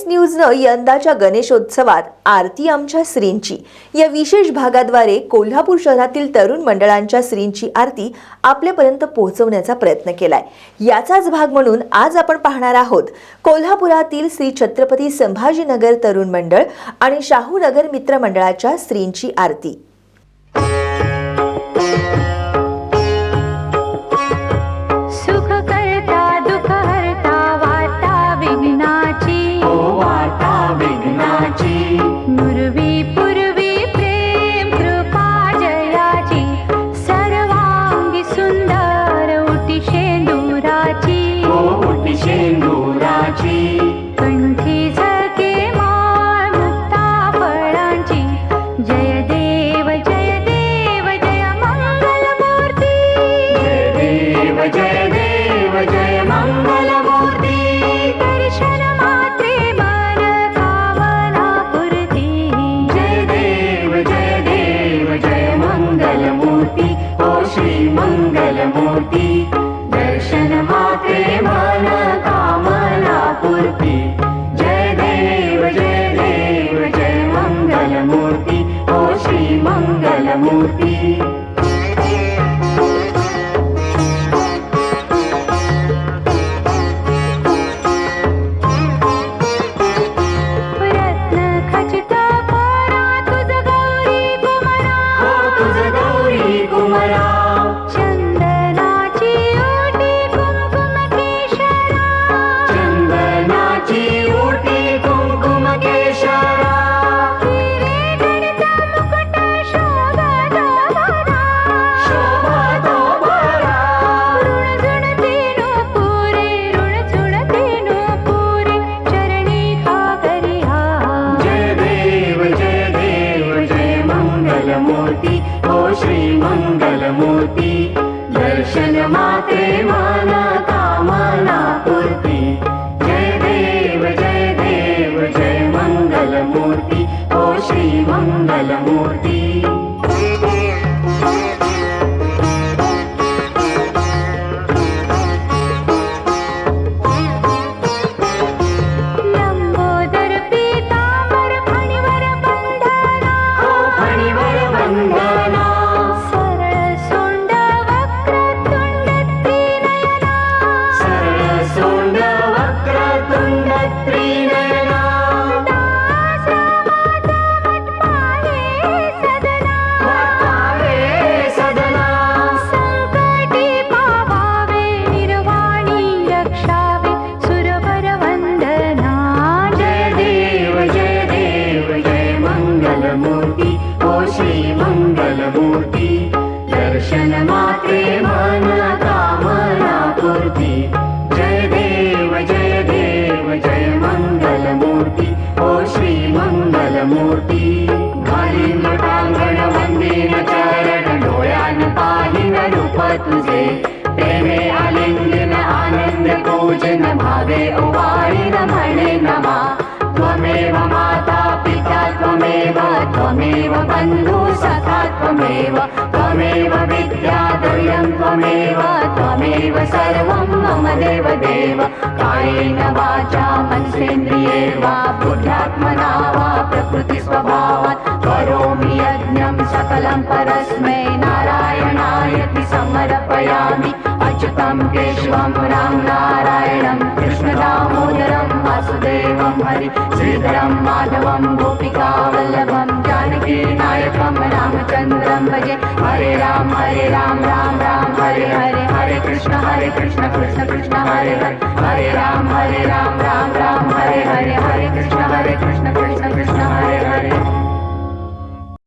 न्यूजनं यंदाच्या गणेशोत्सवात आरती आमच्या श्रींची या विशेष भागाद्वारे कोल्हापूर शहरातील तरुण मंडळांच्या श्रींची आरती आपल्यापर्यंत पोहोचवण्याचा प्रयत्न केलाय। याचाच भाग म्हणून आज आपण पाहणार आहोत कोल्हापुरातील श्री छत्रपती संभाजीनगर तरुण मंडळ आणि शाहूनगर मित्र मंडळाच्या श्रींची आरती। दर्शन मात्रे मन कामना पूर्ति। जय देव जय मंगल मूर्ति ओ श्री मंगल मूर्ति। मूर्ति दर्शन मात्रे मन कामना पूर्ति। जय देव जय मंगल मूर्ति ओ श्री मंगल मूर्ति। दर्शन मात्रे मन कामना पूर्ति। जय देव जय मंगल मूर्ति ओ श्री मंगल मूर्ति। घालीन लोटांगण वंदीन चरण डोळ्यान पाहिन रूप तुझे। प्रेमे आलिंगन आनंद पूजन भावे ओवाळीन म्हणे नमा। त्वमेव माता पिता त्वमेव बंधु सखा त्वमेव विद्या द्रव्यं त्वमेव सर्वं मम देव। कायेन वाचा मनसेन्द्रिये वा बुद्ध्यात्मना वा प्रकृति स्वभावात् करोमि यज्ञं सकलं परस्मै नारायणायति समर्पयामि। अच्युतं केशवं राम नारायणं कृष्ण दामोदरं वासुदेवं हरि श्रीधरं माधवं गोपिका वल्लभं जानकी नायकं रामचन्द्रं भजे। हरे राम राम राम हरे हरे, हरे कृष्ण कृष्ण कृष्ण हरे हरे, हरे राम राम राम